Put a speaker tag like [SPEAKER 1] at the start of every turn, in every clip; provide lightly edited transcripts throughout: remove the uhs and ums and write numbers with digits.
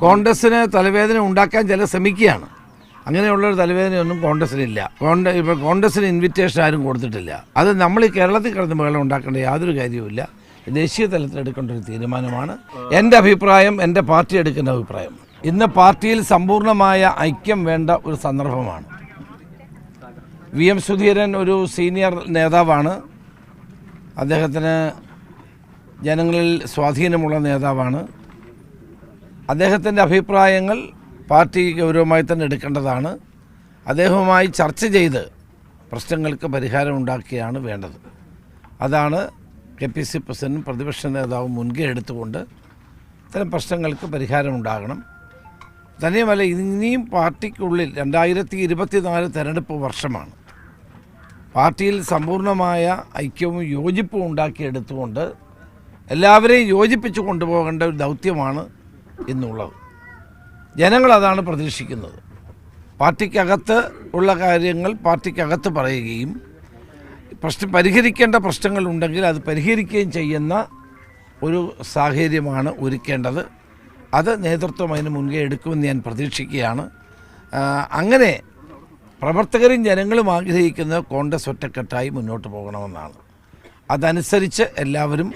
[SPEAKER 1] കോൺഗ്രസിന് തലവേദന ഉണ്ടാക്കാൻ ചില ശ്രമിക്കുകയാണ്. അങ്ങനെയുള്ളൊരു തലവേദനയൊന്നും കോൺഗ്രസിനില്ല. ഇപ്പോൾ കോൺഗ്രസിന് ഇൻവിറ്റേഷൻ ആരും കൊടുത്തിട്ടില്ല. അത് നമ്മൾ ഈ കേരളത്തിൽ കിടന്ന് ബഹളം ഉണ്ടാക്കേണ്ട യാതൊരു കാര്യവുമില്ല. ദേശീയ തലത്തിൽ എടുക്കേണ്ട ഒരു തീരുമാനമാണ്. എൻ്റെ അഭിപ്രായം, എൻ്റെ പാർട്ടി എടുക്കുന്ന അഭിപ്രായം. ഇന്ന് പാർട്ടിയിൽ സമ്പൂർണ്ണമായ ഐക്യം വേണ്ട ഒരു സന്ദർഭമാണ്. VM സുധീരൻ ഒരു സീനിയർ നേതാവാണ്. അദ്ദേഹത്തിന് ജനങ്ങളിൽ സ്വാധീനമുള്ള നേതാവാണ്. അദ്ദേഹത്തിൻ്റെ അഭിപ്രായങ്ങൾ പാർട്ടി ഗൗരവമായി തന്നെ എടുക്കേണ്ടതാണ്. അദ്ദേഹവുമായി ചർച്ച ചെയ്ത് പ്രശ്നങ്ങൾക്ക് പരിഹാരം ഉണ്ടാക്കുകയാണ് വേണ്ടത്. അതാണ് KPC പ്രസിഡന്റും പ്രതിപക്ഷ നേതാവും മുൻകൈ എടുത്തുകൊണ്ട് ഇത്തരം പ്രശ്നങ്ങൾക്ക് പരിഹാരമുണ്ടാകണം. തന്നെയുമല്ല, ഇനിയും പാർട്ടിക്കുള്ളിൽ 2024 തെരഞ്ഞെടുപ്പ് വർഷമാണ്. പാർട്ടിയിൽ സമ്പൂർണ്ണമായ ഐക്യവും യോജിപ്പും ഉണ്ടാക്കിയെടുത്തുകൊണ്ട് എല്ലാവരെയും യോജിപ്പിച്ച് കൊണ്ടുപോകേണ്ട ഒരു ദൗത്യമാണ് ഇന്നുള്ളത്. ജനങ്ങളതാണ് പ്രതീക്ഷിക്കുന്നത്. പാർട്ടിക്കകത്ത് ഉള്ള കാര്യങ്ങൾ പാർട്ടിക്കകത്ത് പറയുകയും പരിഹരിക്കേണ്ട പ്രശ്നങ്ങളുണ്ടെങ്കിൽ അത് പരിഹരിക്കുകയും ചെയ്യുന്ന ഒരു സാഹചര്യമാണ് ഒരുക്കേണ്ടത്. അത് നേതൃത്വം അതിന് മുൻകൈ എടുക്കുമെന്ന് ഞാൻ പ്രതീക്ഷിക്കുകയാണ്. അങ്ങനെ പ്രവർത്തകരും ജനങ്ങളും ആഗ്രഹിക്കുന്നത് കോൺഗ്രസ് ഒറ്റക്കെട്ടായി മുന്നോട്ട് പോകണമെന്നാണ്. അതനുസരിച്ച് എല്ലാവരും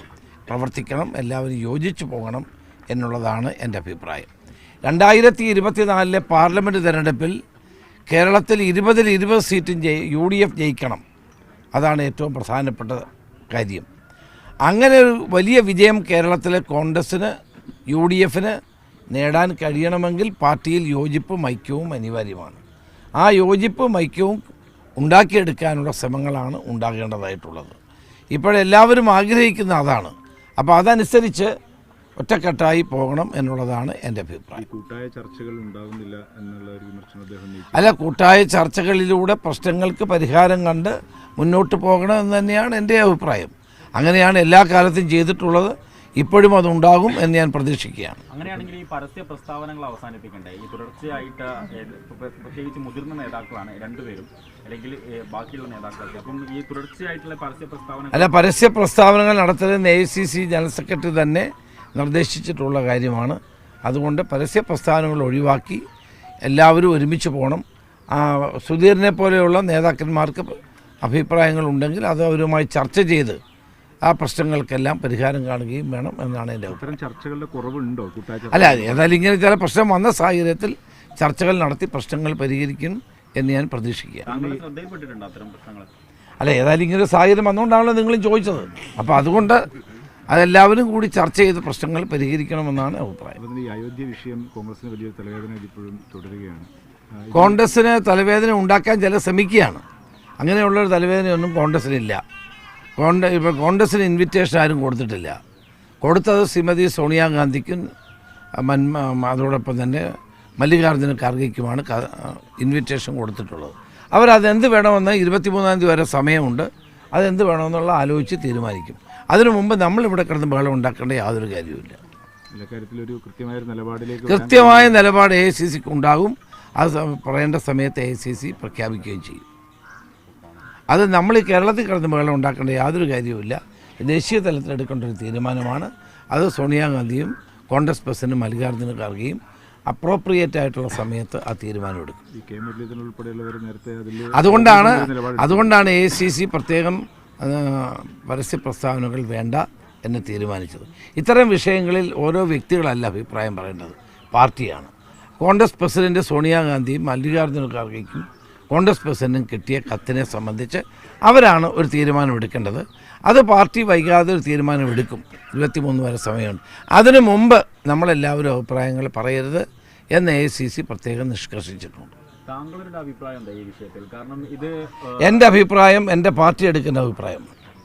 [SPEAKER 1] പ്രവർത്തിക്കണം, എല്ലാവരും യോജിച്ചു പോകണം എന്നുള്ളതാണ് എൻ്റെ അഭിപ്രായം. 2024 പാർലമെൻറ്റ് തെരഞ്ഞെടുപ്പിൽ കേരളത്തിൽ 20 സീറ്റും UDF ജയിക്കണം. അതാണ് ഏറ്റവും പ്രധാനപ്പെട്ട കാര്യം. അങ്ങനെ ഒരു വലിയ വിജയം കേരളത്തിലെ കോൺഗ്രസ്സിന് UDFന് നേടാൻ കഴിയണമെങ്കിൽ പാർട്ടിയിൽ യോജിപ്പും ഐക്യവും അനിവാര്യമാണ്. ആ യോജിപ്പും ഐക്യവും ഉണ്ടാക്കിയെടുക്കാനുള്ള ശ്രമങ്ങളാണ് ഉണ്ടാകേണ്ടതായിട്ടുള്ളത്. ഇപ്പോഴെല്ലാവരും ആഗ്രഹിക്കുന്ന അതാണ്. അപ്പോൾ അതനുസരിച്ച് ഒറ്റക്കെട്ടായി പോകണം എന്നുള്ളതാണ് എൻ്റെ അഭിപ്രായം.
[SPEAKER 2] കൂട്ടായ ചർച്ചകൾ ഉണ്ടാകുന്നില്ല എന്നുള്ള ഒരു വിമർശനം അദ്ദേഹം
[SPEAKER 1] അല്ല, കൂട്ടായ ചർച്ചകളിലൂടെ പ്രശ്നങ്ങൾക്ക് പരിഹാരം കണ്ട് മുന്നോട്ട് പോകണം എന്ന് തന്നെയാണ് എൻ്റെ അഭിപ്രായം. അങ്ങനെയാണ് എല്ലാ കാലത്തും ചെയ്തിട്ടുള്ളത്. ഇപ്പോഴും അതുണ്ടാകും എന്ന് ഞാൻ പ്രതീക്ഷിക്കുകയാണ്.
[SPEAKER 3] അങ്ങനെയാണെങ്കിൽ ഈ പരസ്യ പ്രസ്താവനകൾ അവസാനിപ്പിക്കണ്ടേ? ഈ തുടർച്ചയായിട്ട് പ്രത്യേകിച്ച് മുതിർന്ന നേതാക്കളാണ് രണ്ടുപേരും, അല്ലെങ്കിൽ ബാക്കിയുള്ള നേതാക്കളൊക്കെ. അപ്പം ഈ തുടർച്ചയായിട്ടുള്ള പരസ്യ പ്രസ്താവന
[SPEAKER 1] അല്ല, പരസ്യ പ്രസ്താവനകൾ നടത്തരുതെന്ന് AICC ജനറൽ സെക്രട്ടറി തന്നെ നിർദ്ദേശിച്ചിട്ടുള്ള കാര്യമാണ്. അതുകൊണ്ട് പരസ്യ പ്രസ്താവനകൾ ഒഴിവാക്കി എല്ലാവരും ഒരുമിച്ച് പോകണം. സുധീറിനെ പോലെയുള്ള നേതാക്കന്മാർക്ക് അഭിപ്രായങ്ങളുണ്ടെങ്കിൽ അത് അവരുമായി ചർച്ച ചെയ്ത് ആ പ്രശ്നങ്ങൾക്കെല്ലാം പരിഹാരം കാണുകയും വേണം എന്നാണ് എൻ്റെ അഭിപ്രായം.
[SPEAKER 2] ചർച്ചകളുടെ കുറവുണ്ടോ?
[SPEAKER 1] അല്ല, ഏതായാലും ഇങ്ങനെ ചില പ്രശ്നം വന്ന സാഹചര്യത്തിൽ ചർച്ചകൾ നടത്തി പ്രശ്നങ്ങൾ പരിഹരിക്കും എന്ന് ഞാൻ പ്രതീക്ഷിക്കുക. അല്ല, ഏതായാലും ഇങ്ങനെ ഒരു സാഹചര്യം വന്നുകൊണ്ടാണല്ലോ നിങ്ങളും ചോദിച്ചത്. അപ്പോൾ അതുകൊണ്ട് അതെല്ലാവരും കൂടി ചർച്ച ചെയ്ത് പ്രശ്നങ്ങൾ പരിഹരിക്കണമെന്നാണ് അഭിപ്രായം.
[SPEAKER 2] അയോധ്യ വിഷയം കോൺഗ്രസിന് വലിയ തലവേദന ഇപ്പോഴും തുടരുകയാണ്.
[SPEAKER 1] കോൺഗ്രസിന് തലവേദന ഉണ്ടാക്കാൻ ചില ശ്രമിക്കുകയാണ്. അങ്ങനെയുള്ളൊരു തലവേദനയൊന്നും കോൺഗ്രസിനില്ല. ഇപ്പോൾ കോൺഗ്രസിന് ഇൻവിറ്റേഷൻ ആരും കൊടുത്തിട്ടില്ല. കൊടുത്തത് ശ്രീമതി സോണിയാഗാന്ധിക്കും അതോടൊപ്പം തന്നെ മല്ലികാർജ്ജുന ഖാർഗെക്കുമാണ് ഇൻവിറ്റേഷൻ കൊടുത്തിട്ടുള്ളത്. അവരതെന്ത് വേണമെന്ന് 23-ാം തീയതി വരെ സമയമുണ്ട്. അതെന്ത് വേണമെന്നുള്ള ആലോചിച്ച് തീരുമാനിക്കും. അതിനു മുമ്പ് നമ്മളിവിടെ കിടന്ന് ബഹളം ഉണ്ടാക്കേണ്ട യാതൊരു കാര്യവുമില്ല. കൃത്യമായ നിലപാട് AICCക്ക് ഉണ്ടാകും. അത് പറയേണ്ട സമയത്ത് AICC പ്രഖ്യാപിക്കുകയും ചെയ്യും. അത് നമ്മൾ ഈ കേരളത്തിൽ കിടന്ന് ബഹളം ഉണ്ടാക്കേണ്ട യാതൊരു കാര്യവുമില്ല. ദേശീയ തലത്തിൽ എടുക്കേണ്ട ഒരു തീരുമാനമാണ്. അത് സോണിയാഗാന്ധിയും കോൺഗ്രസ് പ്രസിഡന്റ് മല്ലികാർജ്ജുന ഖാർഗെയും അപ്രോപ്രിയേറ്റ് ആയിട്ടുള്ള സമയത്ത് ആ തീരുമാനമെടുക്കും. അതുകൊണ്ടാണ് AICC പ്രത്യേകം പരസ്യ പ്രസ്താവനകൾ വേണ്ട എന്ന് തീരുമാനിച്ചത്. ഇത്തരം വിഷയങ്ങളിൽ ഓരോ വ്യക്തികളല്ല അഭിപ്രായം പറയേണ്ടത്, പാർട്ടിയാണ്. കോൺഗ്രസ് പ്രസിഡന്റ് സോണിയാഗാന്ധിയും മല്ലികാർജ്ജുന ഖാർഗെക്കും കോൺഗ്രസ് പ്രസിഡന്റും കിട്ടിയ കത്തിനെ സംബന്ധിച്ച് അവരാണ് ഒരു തീരുമാനമെടുക്കേണ്ടത്. അത് പാർട്ടി വൈകാതെ ഒരു തീരുമാനമെടുക്കും. 23 വരെ സമയമുണ്ട്. അതിനു മുമ്പ് നമ്മളെല്ലാവരും അഭിപ്രായങ്ങൾ പറയരുത് എന്ന് AICC പ്രത്യേകം നിഷ്കർഷിച്ചിട്ടുണ്ട്.
[SPEAKER 3] താങ്കളുടെ അഭിപ്രായം എന്താ ഈ വിഷയത്തിൽ? കാരണം ഇത്
[SPEAKER 1] എൻ്റെ അഭിപ്രായം, എൻ്റെ പാർട്ടി എടുക്കുന്ന അഭിപ്രായം.